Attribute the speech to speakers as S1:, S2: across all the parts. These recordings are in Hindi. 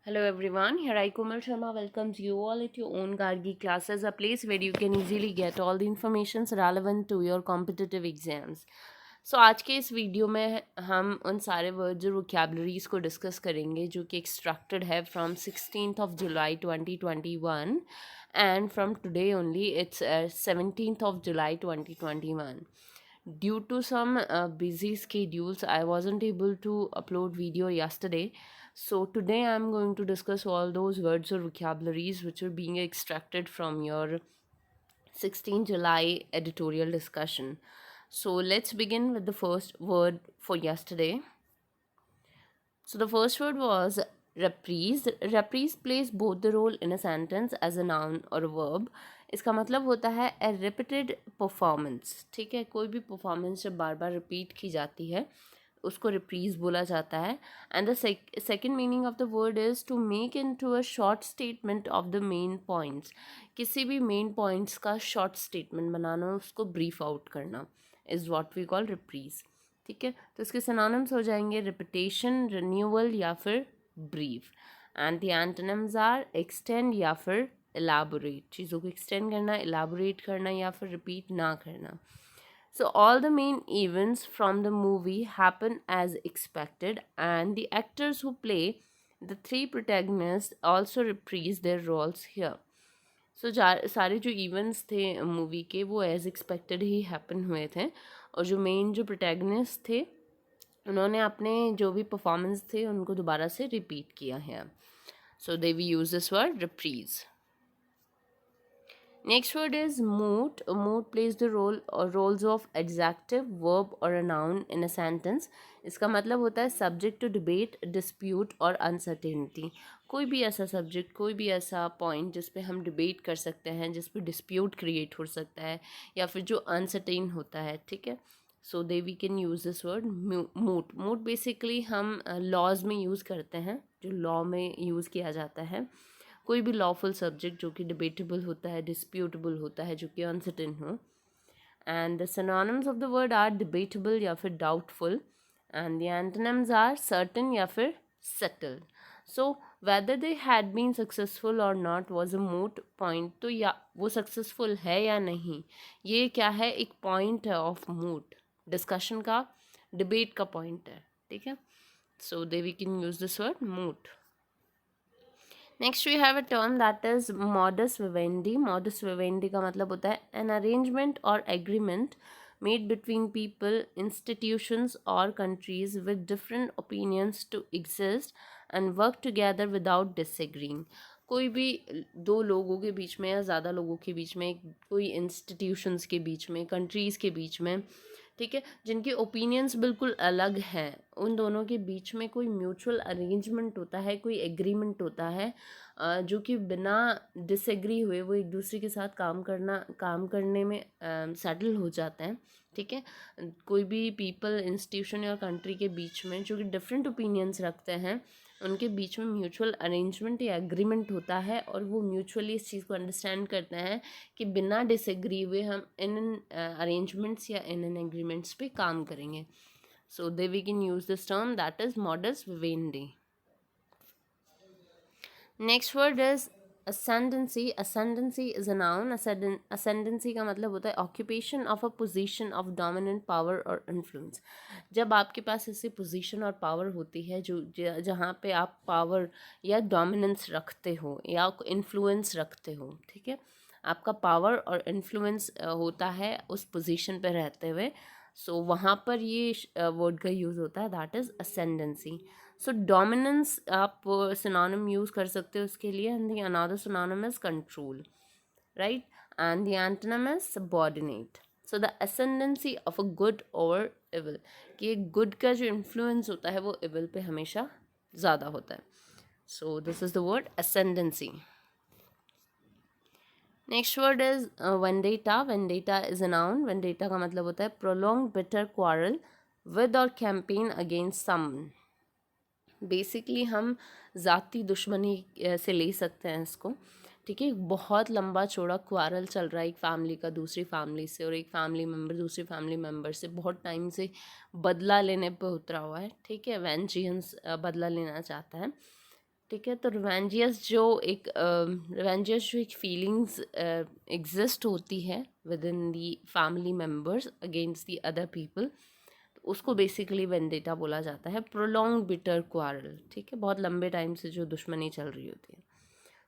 S1: Hello everyone, here I Komal Sharma welcomes you all at your own Gargi classes, a place where you can easily get all the information relevant to your competitive exams. So आज के इस वीडियो में हम उन सारे वर्ड्स और वोकेबलरीज को डिस्कस करेंगे जो कि एक्सट्रैक्टेड है from 16th of July 2021 and from today only it's 17th of July 2021. Due to some busy schedules, I wasn't able to upload video yesterday. So today I'm going to discuss all those words or vocabularies which are being extracted from your 16 July editorial discussion. So let's begin with the first word for yesterday. So the first word was reprise. Reprise plays both the role in a sentence as a noun or a verb. इसका मतलब होता है a repeated performance. ठीक है, कोई भी परफॉर्मेंस जब बार बार रिपीट की जाती है उसको रिप्रीज बोला जाता है. And the second meaning of the word is to make into a short statement of the main points. किसी भी मेन पॉइंट्स का शॉर्ट स्टेटमेंट बनाना, उसको ब्रीफ आउट करना is what we call reprise. ठीक है, तो इसके सिनोनिम्स हो जाएंगे रिपीटेशन, रिन्यूअल या फिर brief. And the antonyms are extend या फिर एलाबोरेट. चीज़ों को एक्सटेंड करना, एलाबोरेट करना या फिर रिपीट ना करना. So all the main events from the movie happen as expected, and the actors who play the three protagonists also reprise their roles here. So सारे जो इवेंट्स थे मूवी के वो एज एक्सपेक्टेड ही हैपन हुए थे, और जो मेन जो प्रोटैगनिस्ट थे उन्होंने अपने जो भी परफॉर्मेंस थे उनको दोबारा से रिपीट किया है. So there we use this word reprise. Next word is mood. Mood plays the role or roles of adjective, verb or a noun in a sentence. इसका मतलब होता है subject to debate, dispute और uncertainty. कोई भी ऐसा subject, कोई भी ऐसा point जिस पे हम debate कर सकते हैं, जिस पे dispute create हो सकता है या फिर जो uncertain होता है. ठीक है, so they we can use this word mood. Mood basically हम laws में use करते हैं, जो law में use किया जाता है. कोई भी लॉफुल सब्जेक्ट जो कि डिबेटेबल होता है, डिस्प्यूटेबल होता है, जो कि अनसर्टेन हो. And the synonyms of the word are debatable या फिर doubtful, and the antonyms are certain या फिर settled. So whether they had been successful और not was a moot point. तो या वो सक्सेसफुल है या नहीं, ये क्या है, एक पॉइंट है ऑफ मूट, डिस्कशन का, डिबेट का पॉइंट है. ठीक है, so there we can use this word moot. Next we have a term that is modus vivendi. Modus vivendi का मतलब होता है एन अरेंजमेंट और agreement made between people, institutions और countries with different opinions to exist and work together without disagreeing. कोई भी दो लोगों के बीच में या ज़्यादा लोगों के बीच में, कोई इंस्टीट्यूशंस के बीच में, कंट्रीज़ के बीच में, ठीक है, जिनके ओपिनियंस बिल्कुल अलग हैं, उन दोनों के बीच में कोई म्यूचुअल अरेंजमेंट होता है, कोई एग्रीमेंट होता है, जो कि बिना डिसएग्री हुए वो एक दूसरे के साथ काम करने में सेटल हो जाते हैं. ठीक है, कोई भी पीपल, इंस्टीट्यूशन या कंट्री के बीच में जो कि डिफरेंट ओपिनियंस रखते हैं, उनके बीच में म्यूचुअल अरेंजमेंट या एग्रीमेंट होता है, और वो म्यूचुअली इस चीज़ को अंडरस्टैंड करते हैं कि बिना डिसएग्री हुए हम इन अरेंजमेंट्स या इन एग्रीमेंट्स पे काम करेंगे. So there we can use this term that is modus vivendi. Next word is ascendancy. Ascendancy is a noun. Ascendancy का मतलब होता है occupation of a position of dominant power or influence. जब आपके पास ऐसी पोजीशन और पावर होती है जो जहाँ पे आप पावर या डोमिनेंस रखते हो या इन्फ्लुएंस रखते हो. ठीक है, आपका पावर और इन्फ्लुएंस होता है उस पोजीशन पे रहते हुए. सो वहाँ पर ये वर्ड का यूज़ होता है, that is ascendancy. So dominance आप सिनोनिम यूज़ कर सकते हो उसके लिए, and the another synonym is control, right, and the antonym is subordinate. So the ascendancy of a good over evil, कि एक गुड का जो इन्फ्लुएंस होता है वो इविल पे हमेशा ज़्यादा होता है. So this is the word ascendancy. Next word is vendetta. Vendetta is a noun. Vendetta का मतलब होता है प्रोलॉन्ग बिटर क्वारल विद और कैंपेन अगेंस्ट समवन. बेसिकली हम ज़ाती दुश्मनी से ले सकते हैं इसको. ठीक है, बहुत लंबा चौड़ा क्वारल चल रहा है एक फैमिली का दूसरी फैमिली से, और एक फैमिली मेम्बर दूसरी फैमिली मेम्बर से बहुत टाइम से बदला लेने पर उतरा हुआ है. ठीक है, वेंजियंस बदला लेना चाहता है. ठीक है। तो रिवेंजियस जो एक फीलिंग्स एग्जिस्ट होती है with in the family members against the other people, उसको बेसिकली वेंडेटा बोला जाता है। प्रोलॉन्ग बिटर क्वारल, ठीक है, बहुत लंबे टाइम से जो दुश्मनी चल रही होती है।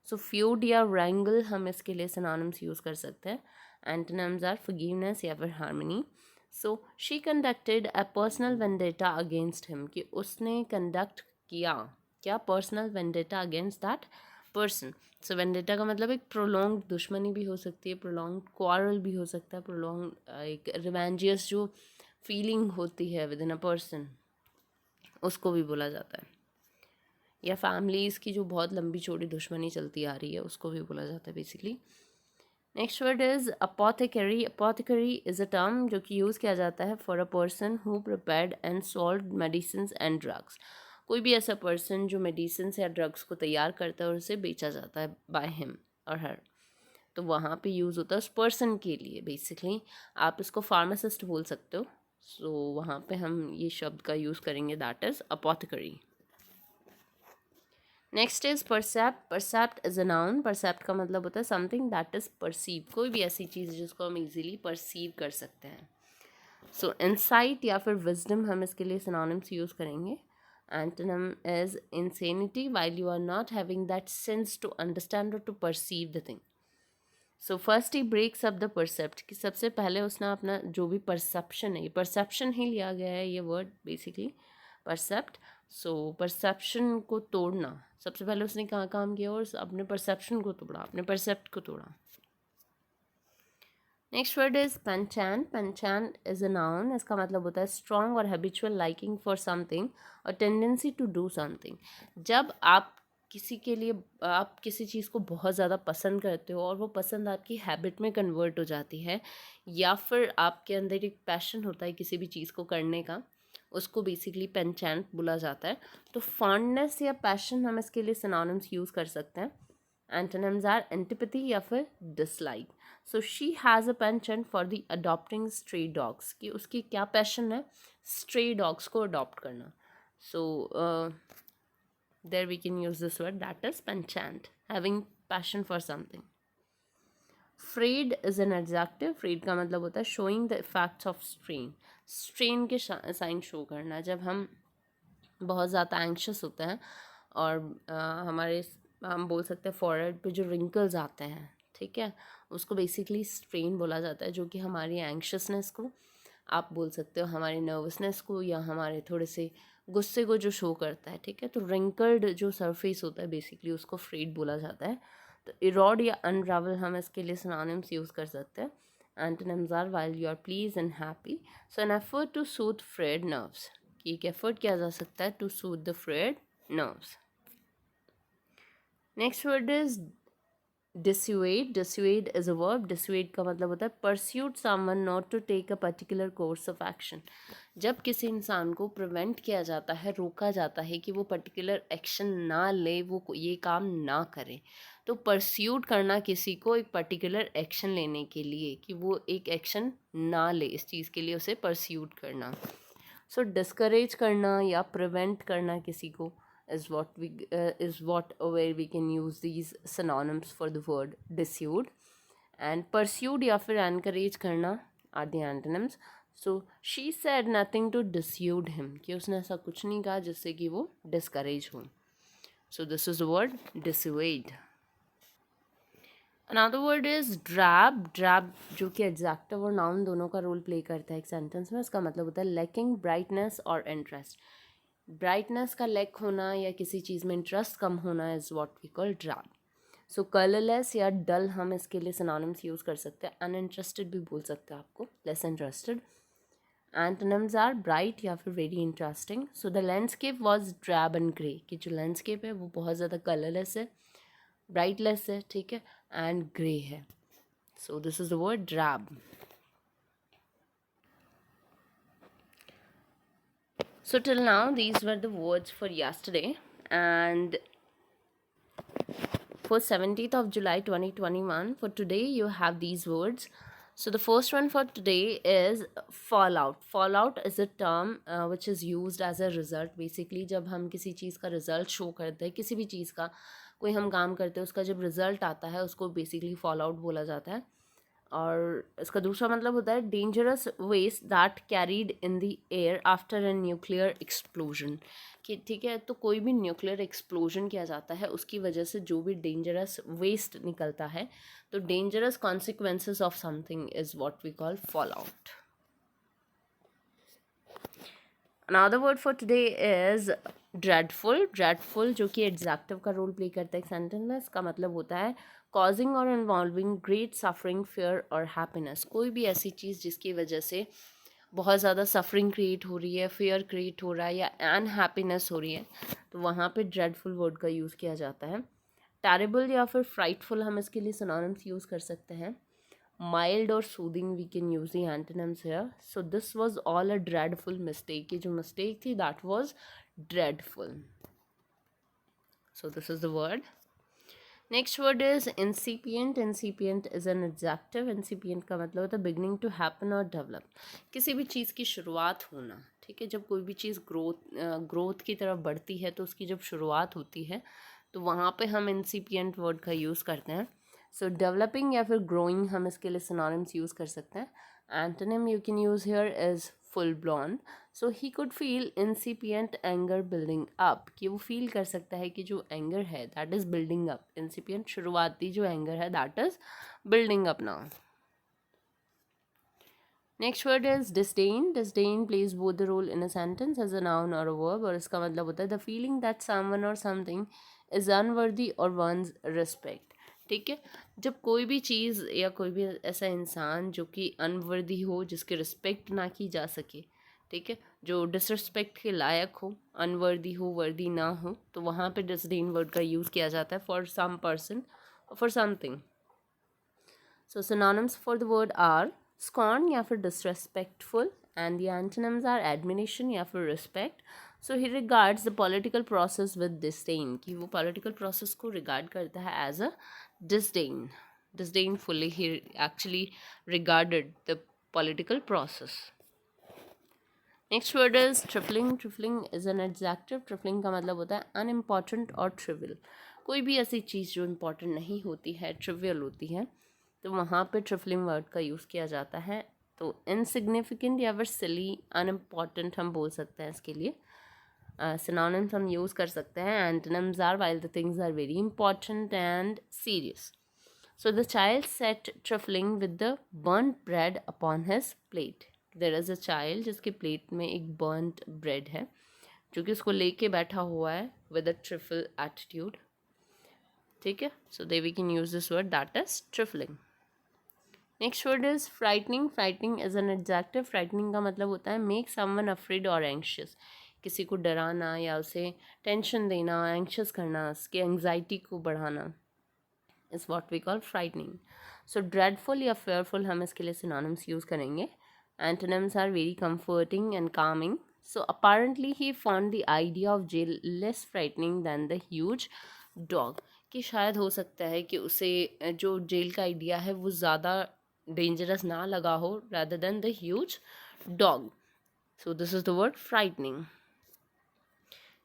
S1: सो फ्यूड या रैंगल हम इसके लिए सिनोनिम्स यूज़ कर सकते हैं। एंटोनिम्स आर फॉरगिवनेस या फिर harmony. So she conducted a personal vendetta against him, कि उसने कंडक्ट किया क्या, personal vendetta against that person. So vendetta का मतलब एक प्रोलॉन्ग दुश्मनी भी हो सकती है, प्रोलॉन्ग क्वारल भी हो सकता है, प्रोलॉन्ग एक रिवेंजियस जो फीलिंग होती है विद इन अ पर्सन, उसको भी बोला जाता है। या फैमिलीज़ की जो बहुत लंबी चौड़ी दुश्मनी चलती आ रही है, उसको भी बोला जाता है basically. Next word is apothecary. Apothecary is a term जो कि यूज़ किया जाता है for a person who prepared and sold medicine and drugs. कोई भी ऐसा पर्सन जो मेडिसिन या ड्रग्स को तैयार करता है और उसे बेचा जाता है बाय हिम और हर, तो वहाँ पे यूज़ होता है उस पर्सन के लिए बेसिकली। आप इसको फार्मासिस्ट बोल सकते हो। सो वहाँ पे हम ये शब्द का यूज़ करेंगे, that is apothecary. Next is percept. Percept is a noun. Percept का मतलब होता है समथिंग दैट इज परसीव, कोई भी ऐसी चीज़ जिसको हम इजीली परसीव कर सकते हैं। सो इंसाइट या फिर विजडम हम इसके लिए सिनोनिम्स यूज़ करेंगे। Antonym is insanity, while you are not having that sense to understand और to perceive the thing. So first he breaks up the percept, कि सबसे पहले उसने अपना जो भी परसेप्शन है, परसेप्शन ही लिया गया है ये वर्ड बेसिकली, परसेप्ट। सो परसेप्शन को तोड़ना, सबसे पहले उसने कहाँ काम किया और अपने परसेप्शन को तोड़ा, अपने परसेप्ट को तोड़ा। Next word is penchant. Penchant is a noun. इसका मतलब होता है स्ट्रॉन्ग और हैबिचुअल लाइकिंग फॉर समथिंग और टेंडेंसी टू डू समथिंग। जब आप किसी के लिए, आप किसी चीज़ को बहुत ज़्यादा पसंद करते हो और वो पसंद आपकी हैबिट में कन्वर्ट हो जाती है, या फिर आपके अंदर एक पैशन होता है किसी भी चीज़ को करने का, उसको बेसिकली पेंचैंट बोला जाता है। तो फॉन्डनेस या पैशन हम इसके लिए सिनोनिम्स यूज़ कर सकते हैं। एंटोनिम्स आर एंटिपैथी या फिर dislike. So she has a penchant for the adopting stray dogs, कि उसकी क्या पैशन है, स्ट्रे डॉग्स को अडॉप्ट करना। So there we can use this word, that is penchant, having passion for something. Frayed is an adjective. Frayed का मतलब होता है showing the effects of strain. Strain के साइन शो करना, जब हम बहुत ज़्यादा एंक्शस होते हैं और हम बोल सकते हैं फॉरहेड पे जो रिंकल्स आते हैं, ठीक है, उसको बेसिकली स्ट्रेन बोला जाता है, जो कि हमारी एंक्शसनेस को, आप बोल सकते हो हमारी नर्वसनेस को, या हमारे थोड़े से गुस्से को जो शो करता है, ठीक है। तो रिंकल्ड जो सरफेस होता है बेसिकली उसको फ्रेड बोला जाता है। तो इरोड या अनरावल हम इसके लिए सिनोनिम्स यूज़ कर सकते हैं। Antonyms are while you are please and happy. So an effort to soothe frayed nerves, कि एक एफर्ट किया जा सकता है to soothe the frayed nerves. Next word is dissuade. Dissuade is a verb. Dissuade का मतलब होता है persuade someone not to take a particular course of action. जब किसी इंसान को प्रिवेंट किया जाता है, रोका जाता है कि वो पर्टिकुलर एक्शन ना ले, वो ये काम ना करे, तो परस्यूट करना किसी को एक पर्टिकुलर एक्शन लेने के लिए, कि वो एक एक्शन ना ले, इस चीज़ के लिए उसे परस्यूट करना। सो डिस्करेज करना या प्रिवेंट करना किसी को is what where we can use these synonyms for the word dissuade. And pursued या फिर encourage करना are the antonyms. So she said nothing to dissuade him, कि उसने ऐसा कुछ नहीं कहा जिससे कि वो discourage हो. So this is the word dissuade. Another word is drab. Drab जो कि एडजेक्टिव और नाउन दोनों का रोल प्ले करता है एक सेंटेंस में। इसका मतलब होता है लैकिंग ब्राइटनेस और इंटरेस्ट। ब्राइटनेस का लैक होना या किसी चीज़ में इंटरेस्ट कम होना is what we call drab. So colourless या डल हम इसके लिए सिनोनिम्स यूज़ कर सकते हैं। अनइंटरेस्टेड भी बोल सकते हैं आपको, less interested. Antonyms are bright या फिर very interesting. So the landscape was drab and grey, कि जो लैंडस्केप है वो बहुत ज़्यादा कलरलेस है, ब्राइटलेस है, ठीक है, एंड ग्रे है। सो this is the word drab. So till now these were the words for yesterday, and for 17th of July 2021, for today you have these words. So the first one for today is fallout. Fallout is a term which is used as a result. Basically जब हम किसी चीज़ का रिजल्ट शो करते हैं, किसी भी चीज़ का कोई हम काम करते हैं, उसका जब रिजल्ट आता है उसको बेसिकली फॉलआउट बोला जाता है। और इसका दूसरा मतलब होता है dangerous waste that carried in the air after a nuclear explosion. कि ठीक है, तो कोई भी न्यूक्लियर एक्सप्लोजन किया जाता है उसकी वजह से जो भी डेंजरस वेस्ट निकलता है, तो dangerous consequences of something is what we call fallout. Another word for today is dreadful. Dreadful जो कि एडजेक्टिव का रोल प्ले करता है एक सेंटेंस में, इसका मतलब होता है कॉजिंग और इन्वॉल्विंग ग्रेट सफरिंग, फेयर और हैप्पीनेस। कोई भी ऐसी चीज़ जिसकी वजह से बहुत ज़्यादा सफरिंग क्रिएट हो रही है, फेयर क्रिएट हो रहा है या अनहैप्पीनेस हो रही है, तो वहाँ पे ड्रेडफुल वर्ड का यूज़ किया जाता है। टेरेबल या फिर फ्राइटफुल हम इसके लिए सिनोनिम्स यूज़ कर सकते हैं। माइल्ड और soothing we can use the antonyms here. So this was all a dreadful mistake. ये जो मिस्टेक थी that was dreadful. So this is the word. Next word is incipient. Incipient is an adjective. Incipient का मतलब होता है बिगनिंग टू हैपन और डेवलप। किसी भी चीज़ की शुरुआत होना, ठीक है। जब कोई भी चीज़ ग्रोथ की तरफ बढ़ती है तो उसकी जब शुरुआत होती है तो वहाँ पे हम इंसिपिएंट वर्ड का यूज़ करते हैं। सो डेवलपिंग या फिर ग्रोइंग हम इसके लिए सिनोनिम्स यूज़ कर सकते हैं। Antonym you can use here is full blown. So he could feel incipient anger building up, कि वो फील कर सकता है कि जो एंगर है that is building up. Incipient शुरुआती जो एंगर है that is building up now. Next word is disdain. Disdain plays both the role in a sentence as a noun और अ वर्ब, और इसका मतलब होता है द फीलिंग दैट समवन और समथिंग इज अनवर्दी और वंस रिस्पेक्ट। ठीक है, जब कोई भी चीज़ या कोई भी ऐसा इंसान जो कि अनवर्दी हो, जिसकी रिस्पेक्ट ना की जा सके, ठीक है, जो डिसरिस्पेक्ट के लायक हो, अनवर्दी हो, वर्दी ना हो, तो वहाँ पे डिस्डेन वर्ड का यूज़ किया जाता है for some person, for something. So synonyms for the word are scorn या फिर disrespectful, and the antonyms are admiration या फिर respect. So he regards the political process with disdain, कि वो political process को regard करता है as a disdain. Disdainfully he actually regarded the political process. Next word is trifling. Trifling is an adjective. Trifling का मतलब होता है unimportant और trivial. कोई भी ऐसी चीज़ जो important नहीं होती है, trivial होती है, तो वहाँ पे ट्रिफलिंग वर्ड का यूज़ किया जाता है। तो इनसिग्निफिकेंट या फिर सिली, अनइम्पॉर्टेंट हम बोल सकते हैं इसके लिए। सिनोनिम्स हम यूज़ कर सकते हैं। Antonyms are while the things are very important and serious. So the child sat trifling with the burned bread upon his plate. There is a child जिसके प्लेट में एक बर्नड ब्रेड है, जो कि उसको लेके बैठा हुआ है विद अ ट्रिफल एटीट्यूड। ठीक है, so there we can use this word that is trifling. Next word is frightening. Frightening is an adjective. Frightening का मतलब होता है मेक समवन अफ्रेड और एंग्शियस, किसी को डराना या उसे टेंशन देना, एंग्शियस करना, उसकी एंग्जाइटी को बढ़ाना, is what we call frightening. So dreadful या फेयरफुल हम इसके लिए सिनोनिम्स यूज़ करेंगे. Antonyms are very comforting and calming. So apparently he found the idea of jail less frightening than the huge dog. कि शायद हो सकता है कि उसे जो जेल का आइडिया है वो ज़्यादा डेंजरस ना लगा हो rather than the huge dog. So this is the word frightening.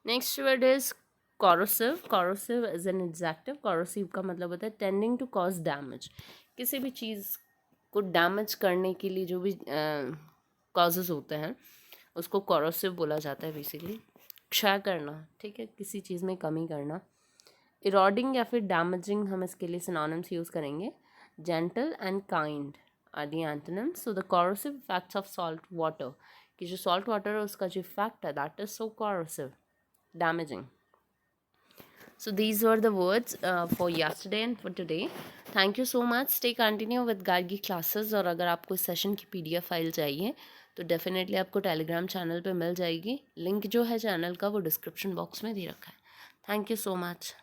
S1: Next word is corrosive. Corrosive is an adjective. Corrosive का मतलब होता है tending to cause damage. किसी भी चीज़ को डैमेज करने के लिए जो भी कॉजेज होते हैं उसको corrosive बोला जाता है बेसिकली. क्षय करना, ठीक है, किसी चीज़ में कमी करना. इरोडिंग या फिर डैमेजिंग हम इसके लिए सिनोनिम्स यूज़ करेंगे. Gentle and kind are the antonyms. So the corrosive effects of salt water, कि जो सॉल्ट वाटर है उसका जो इफेक्ट है that is so corrosive, damaging. So these were the words for yesterday and for today. Thank you so much. Stay continue with Gargi classes. और अगर आपको इस सेशन की PDF फाइल चाहिए तो डेफिनेटली आपको टेलीग्राम चैनल पे मिल जाएगी. लिंक जो है चैनल का वो डिस्क्रिप्शन बॉक्स में दे रखा है. Thank you so much.